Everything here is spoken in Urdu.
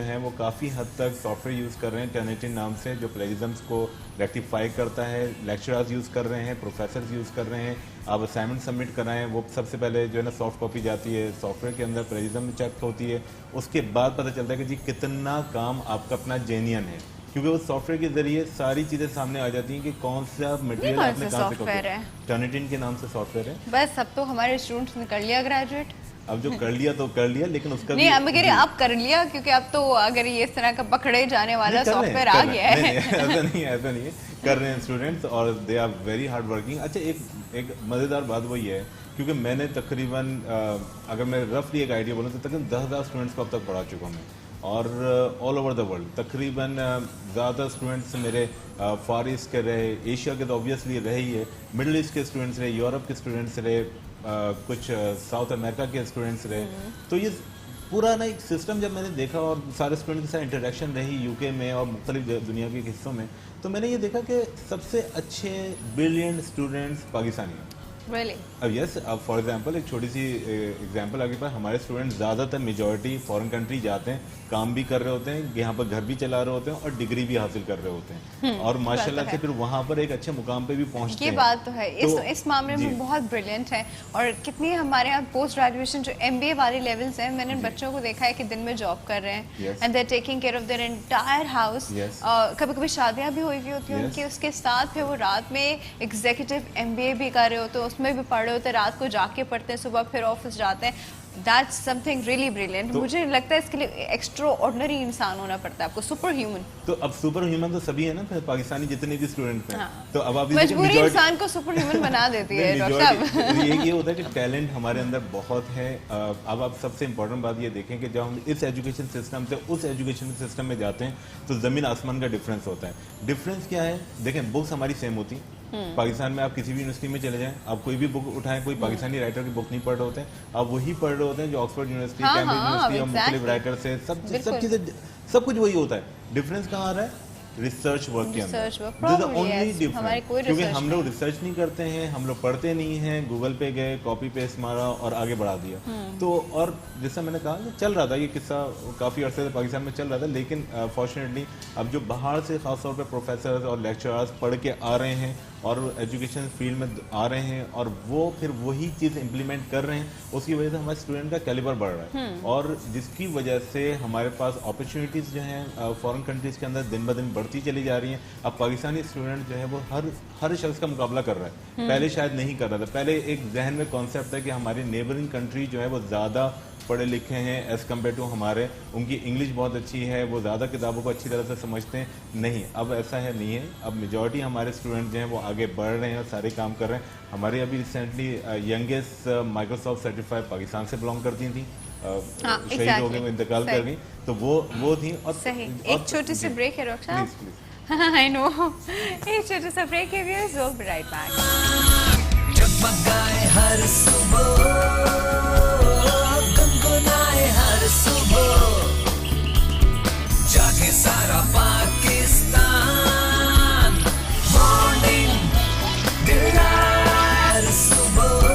ہیں وہ کافی حد تک سافٹ ویئر یوز کر رہے ہیں ٹرنیٹن نام سے جو پلیجرزمس کو ریکٹیفائی کرتا ہے. لیکچررز یوز کر رہے ہیں, پروفیسرز یوز کر رہے ہیں. آپ اسائنمنٹ سبمٹ کرائیں, وہ سب سے پہلے جو ہے نا سافٹ کاپی جاتی ہے, سافٹ ویئر کے اندر پلیجرزم چیک ہوتی ہے, اس کے بعد پتہ چلتا ہے کہ جی کتنا کام آپ کا اپنا جینین ہے, کیونکہ وہ سافٹ ویئر کے ذریعے ساری چیزیں سامنے آ جاتی ہیں کہ کون سا مٹیریل آپ نے کہاں سے کاپی کیا. ٹرنیٹن کے نام سے سافٹ ویئر ہے. بس اب تو ہمارے اسٹوڈنٹس نے کر لیا گریجویٹ. اب جو کر لیا تو کر لیا, لیکن اس کا نہیں اب کہہ رہے آپ کر لیا, کیونکہ اب تو اگر یہ اس طرح کا پکڑے جانے والا سافٹ ویئر آ گیا ہے. ایسا نہیں ہے, کر رہے ہیں اسٹوڈنٹس اور they are very hard working. اچھا ایک مزیدار بات وہ یہ ہے, کیونکہ میں نے تقریباً اگر میں رفلی ایک آئیڈیا بولوں تو تقریباً 10,000 اسٹوڈنٹس کو اب تک پڑھا چکا ہوں, اور آل اوور دا ورلڈ تقریباً زیادہ اسٹوڈنٹس میرے فار ایسٹ کے رہے, ایشیا کے تو اوبیسلی رہے ہی ہے, مڈل ایسٹ کے اسٹوڈنٹس رہے, یورپ کے اسٹوڈنٹس رہے, کچھ ساؤتھ امریکہ کے اسٹوڈنٹس رہے. تو یہ پورا نا ایک سسٹم جب میں نے دیکھا اور سارے اسٹوڈنٹ کے ساتھ انٹریکشن رہی یو کے میں اور مختلف دنیا کے حصوں میں, تو میں نے یہ دیکھا کہ سب سے اچھے بریلینٹ اسٹوڈنٹس پاکستانی ہیں. اب یس, اب فار ایگزامپل ایک چھوٹی سی ایگزامپل آگے پر, ہمارے اسٹوڈنٹ زیادہ تر میجورٹی فارن کنٹری جاتے ہیں, کام بھی کر رہے ہوتے ہیں, یہاں پر گھر بھی چلا رہے ہوتے ہیں اور ڈگری بھی حاصل کر رہے ہوتے ہیں, اور ماشاءاللہ سے پھر وہاں پر ایک اچھے مقام پہ بھی پہنچتے ہیں. یہ بات تو ہے, اس معاملے میں بہت بریلینٹ ہے. اور کتنی ہمارے یہاں پوسٹ گریجویشن جو MBA والے لیولس ہیں, میں نے بچوں کو دیکھا ہے کہ دن میں جاب کر رہے ہیں and they are taking care of their entire house. کبھی کبھی شادیاں بھی ہوئی ہوتی ہیں ان کی, اس کے ساتھ پھر وہ رات میں ایگزیکٹو MBA بھی کر رہے ہوتے ہیں, اس میں بھی پڑھ رہے ہوتے ہیں, رات کو جا کے پڑھتے ہیں, صبح پھر آفس جاتے ہیں. That's something really brilliant. مجھے لگتا ہے اس کے لیے ایکسٹرا آرڈنری انسان ہونا پڑتا ہے آپ کو, سپر ہیومن. تو اب سپر ہیومن تو سبھی ہے نا پاکستانی جتنے بھی اسٹوڈنٹ ہیں, تو اب آپ مجبوری انسان کو سپر ہیومن بنا دیتی ہے. یہ ہوتا ہے کہ ٹیلنٹ ہمارے اندر بہت ہے. اب آپ سب سے امپورٹنٹ بات یہ دیکھیں کہ جب ہم اس ایجوکیشن سسٹم سے اس ایجوکیشن سسٹم میں جاتے ہیں تو زمین آسمان کا ڈفرینس ہوتا ہے. ڈفرینس کیا ہے دیکھیں, بکس ہماری سیم ہوتی ہیں. پاکستان میں آپ کسی بھی یونیورسٹی میں چلے جائیں, آپ کوئی بھی بک اٹھائیں, کوئی پاکستانی رائٹر کی بک نہیں پڑھ رہے ہوتے ہیں, آپ وہی پڑھ رہے ہوتے ہیں جو آکسفورڈ یونیورسٹی, کیمبرج یونیورسٹی اور مختلف رائٹر سے, سب چیزیں سب کچھ وہی ہوتا ہے. ڈفرینس کہاں آ رہا ہے؟ ریسرچ ورک کے اندر. اونلی ڈفرنس, کیونکہ ہم لوگ ریسرچ نہیں کرتے ہیں, ہم لوگ پڑھتے نہیں ہیں, گوگل پہ گئے, کاپی پیسٹ مارا اور آگے بڑھا دیا. تو اور جیسا میں نے کہا کہ چل رہا تھا یہ قصہ کافی عرصے سے پاکستان میں چل رہا تھا, لیکن فارچونیٹلی اب جو باہر سے خاص طور پہ پروفیسرز اور لیکچررز پڑھ کے آ رہے ہیں اور ایجوکیشن فیلڈ میں آ رہے ہیں اور وہ پھر وہی چیز امپلیمنٹ کر رہے ہیں, اس کی وجہ سے ہمارے اسٹوڈنٹ کا کیلیبر بڑھ رہا ہے, اور جس کی وجہ سے ہمارے پاس اپرچونیٹیز جو ہیں فارن کنٹریز کے اندر دن بدن بڑھتی چلی جا رہی ہیں. اب پاکستانی اسٹوڈنٹ جو ہے وہ ہر شخص کا مقابلہ کر رہا ہے, پہلے شاید نہیں کر رہا تھا. پہلے ایک ذہن میں کانسیپٹ ہے کہ ہماری نیبرنگ کنٹری جو ہے وہ زیادہ پڑھے لکھے ہیں ایز کمپیئر ٹو ہمارے, ان کی انگلش بہت اچھی ہے, وہ زیادہ کتابوں کو اچھی طرح سے سمجھتے ہیں. نہیں, اب ایسا ہے نہیں ہے. اب میجورٹی ہمارے اسٹوڈنٹ جو ہیں وہ آگے بڑھ رہے ہیں اور سارے کام کر رہے ہیں. ہمارے ابھی recently youngest Microsoft certify Pakistan سے بلانگ کرتی تھیں, شہید ہو گئے, وہ انتقال کر گئی, تو وہ تھیں. اور ایک چھوٹی سی بریک ہے ڈاکٹر صاحب, I know, ایک چھوٹا سا بریک ہے, we're will be right back. جگمگائے ہر صبح, گنگنائے ہر صبح.